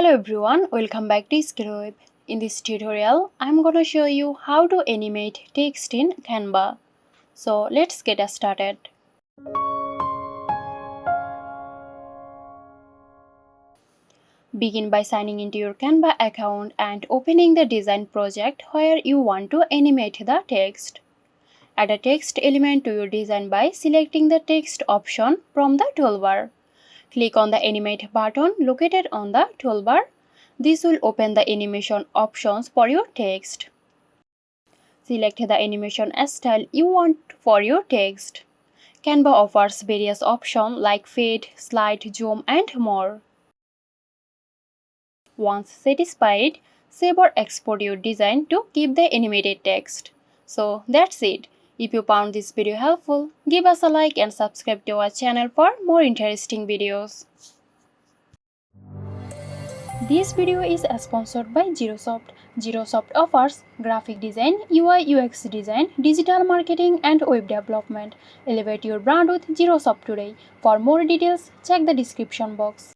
Hello everyone, welcome back to SkillWeb. In this tutorial, I'm gonna show you how to animate text in Canva. So let's get started. Begin by signing into your Canva account and opening the design project where you want to animate the text. Add a text element to your design by selecting the text option from the toolbar. Click on the Animate button located on the toolbar. This will open the animation options for your text. Select the animation style you want for your text. Canva offers various options like fade, slide, zoom, and more. Once satisfied, save or export your design to keep the animated text. So that's it. If you found this video helpful, give us a like and subscribe to our channel for more interesting videos. This video is sponsored by Zerosoft. Zerosoft offers graphic design, UI UX design, digital marketing and web development. Elevate your brand with Zerosoft today. For more details, check the description box.